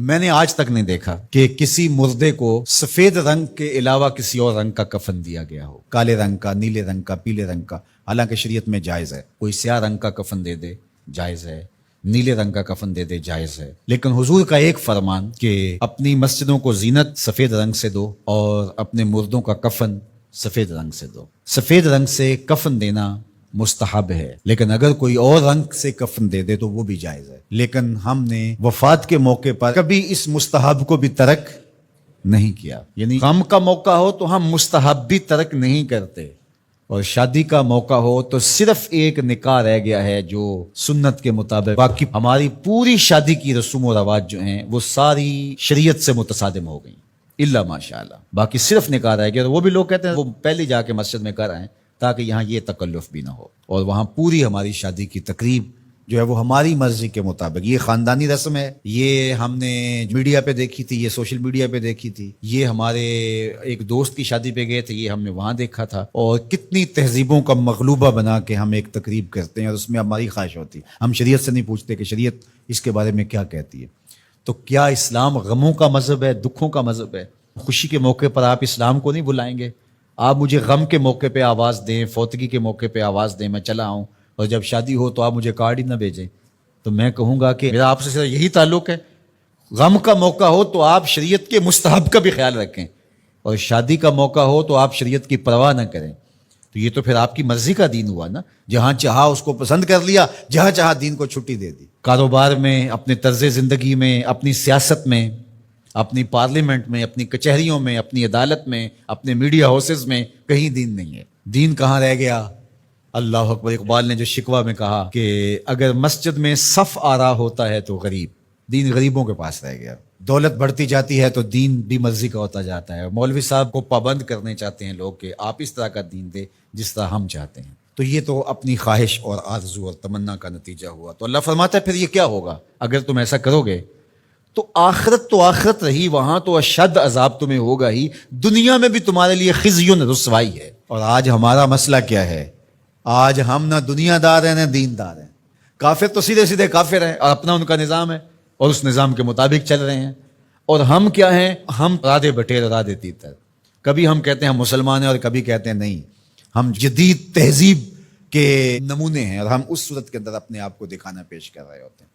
میں نے آج تک نہیں دیکھا کہ کسی مردے کو سفید رنگ کے علاوہ کسی اور رنگ کا کفن دیا گیا ہو، کالے رنگ کا، نیلے رنگ کا، پیلے رنگ کا۔ حالانکہ شریعت میں جائز ہے، کوئی سیاہ رنگ کا کفن دے دے جائز ہے، نیلے رنگ کا کفن دے دے جائز ہے، لیکن حضور کا ایک فرمان کہ اپنی مسجدوں کو زینت سفید رنگ سے دو اور اپنے مردوں کا کفن سفید رنگ سے دو۔ سفید رنگ سے کفن دینا مستحب ہے، لیکن اگر کوئی اور رنگ سے کفن دے دے تو وہ بھی جائز ہے۔ لیکن ہم نے وفات کے موقع پر کبھی اس مستحب کو بھی ترک نہیں کیا، یعنی غم کا موقع ہو تو ہم مستحب بھی ترک نہیں کرتے، اور شادی کا موقع ہو تو صرف ایک نکاح رہ گیا ہے جو سنت کے مطابق، باقی ہماری پوری شادی کی رسوم و رواج جو ہیں وہ ساری شریعت سے متصادم ہو گئی الا ماشاءاللہ، باقی صرف نکاح رہ گیا۔ وہ بھی لوگ کہتے ہیں وہ پہلے جا کے مسجد میں کر آئیں تاکہ یہاں یہ تکلف بھی نہ ہو، اور وہاں پوری ہماری شادی کی تقریب جو ہے وہ ہماری مرضی کے مطابق۔ یہ خاندانی رسم ہے، یہ ہم نے میڈیا پہ دیکھی تھی، یہ سوشل میڈیا پہ دیکھی تھی، یہ ہمارے ایک دوست کی شادی پہ گئے تھے، یہ ہم نے وہاں دیکھا تھا، اور کتنی تہذیبوں کا مغلوبہ بنا کے ہم ایک تقریب کرتے ہیں اور اس میں ہماری خواہش ہوتی ہے۔ ہم شریعت سے نہیں پوچھتے کہ شریعت اس کے بارے میں کیا کہتی ہے۔ تو کیا اسلام غموں کا مذہب ہے، دکھوں کا مذہب ہے؟ خوشی کے موقع پر آپ اسلام کو نہیں بلائیں گے؟ آپ مجھے غم کے موقع پہ آواز دیں، فوتگی کے موقع پہ آواز دیں، میں چلا آؤں، اور جب شادی ہو تو آپ مجھے کارڈ ہی نہ بھیجیں، تو میں کہوں گا کہ میرا آپ سے صرف یہی تعلق ہے۔ غم کا موقع ہو تو آپ شریعت کے مستحب کا بھی خیال رکھیں، اور شادی کا موقع ہو تو آپ شریعت کی پرواہ نہ کریں۔ تو یہ تو پھر آپ کی مرضی کا دین ہوا نا، جہاں چاہا اس کو پسند کر لیا، جہاں چاہا دین کو چھٹی دے دی۔ کاروبار میں، اپنے طرز زندگی میں، اپنی سیاست میں، اپنی پارلیمنٹ میں، اپنی کچہریوں میں، اپنی عدالت میں، اپنے میڈیا ہاؤسز میں کہیں دین نہیں ہے۔ دین کہاں رہ گیا؟ اللہ اکبر۔ اقبال نے جو شکوہ میں کہا کہ اگر مسجد میں صف آ رہا ہوتا ہے تو غریب، دین غریبوں کے پاس رہ گیا۔ دولت بڑھتی جاتی ہے تو دین بھی مرضی کا ہوتا جاتا ہے۔ مولوی صاحب کو پابند کرنے چاہتے ہیں لوگ کہ آپ اس طرح کا دین دے جس طرح ہم چاہتے ہیں، تو یہ تو اپنی خواہش اور آرزو اور تمنا کا نتیجہ ہوا۔ تو اللہ فرماتا ہے پھر یہ کیا ہوگا اگر تم ایسا کرو گے تو آخرت رہی، وہاں تو اشد عذاب تمہیں ہوگا ہی، دنیا میں بھی تمہارے لیے خزی و رسوائی ہے۔ اور آج ہمارا مسئلہ کیا ہے؟ آج ہم نہ دنیا دار ہیں نہ دین دار ہیں۔ کافر تو سیدھے سیدھے کافر ہیں اور اپنا ان کا نظام ہے اور اس نظام کے مطابق چل رہے ہیں، اور ہم کیا ہیں؟ ہم رادے بٹیر رادے تیتر، کبھی ہم کہتے ہیں ہم مسلمان ہیں اور کبھی کہتے ہیں نہیں ہم جدید تہذیب کے نمونے ہیں، اور ہم اس صورت کے اندر اپنے آپ کو دکھانا پیش کر رہے ہوتے ہیں۔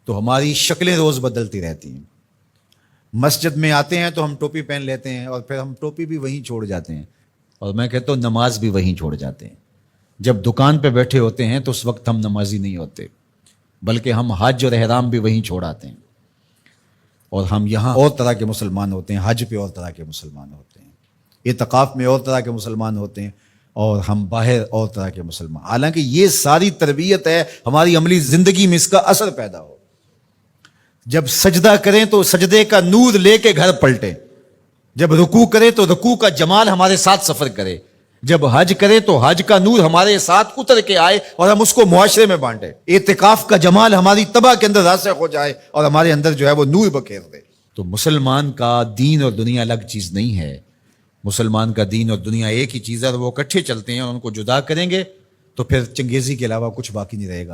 تو ہماری شکلیں روز بدلتی رہتی ہیں۔ مسجد میں آتے ہیں تو ہم ٹوپی پہن لیتے ہیں اور پھر ہم ٹوپی بھی وہیں چھوڑ جاتے ہیں، اور میں کہتا ہوں نماز بھی وہیں چھوڑ جاتے ہیں۔ جب دکان پہ بیٹھے ہوتے ہیں تو اس وقت ہم نمازی نہیں ہوتے، بلکہ ہم حج اور احرام بھی وہیں چھوڑ آتے ہیں، اور ہم یہاں اور طرح کے مسلمان ہوتے ہیں، حج پہ اور طرح کے مسلمان ہوتے ہیں، اعتکاف میں اور طرح کے مسلمان ہوتے ہیں، اور ہم باہر اور طرح کے مسلمان۔ حالانکہ یہ ساری تربیت ہے ہماری عملی زندگی میں اس کا اثر پیدا ہو۔ جب سجدہ کریں تو سجدے کا نور لے کے گھر پلٹیں، جب رکوع کریں تو رکوع کا جمال ہمارے ساتھ سفر کرے، جب حج کریں تو حج کا نور ہمارے ساتھ اتر کے آئے اور ہم اس کو معاشرے میں بانٹیں، اعتکاف کا جمال ہماری طبع کے اندر راسخ ہو جائے اور ہمارے اندر جو ہے وہ نور بکھیر دے۔ تو مسلمان کا دین اور دنیا الگ چیز نہیں ہے، مسلمان کا دین اور دنیا ایک ہی چیز ہے، اور وہ اکٹھے چلتے ہیں، اور ان کو جدا کریں گے تو پھر چنگیزی کے علاوہ کچھ باقی نہیں رہے گا۔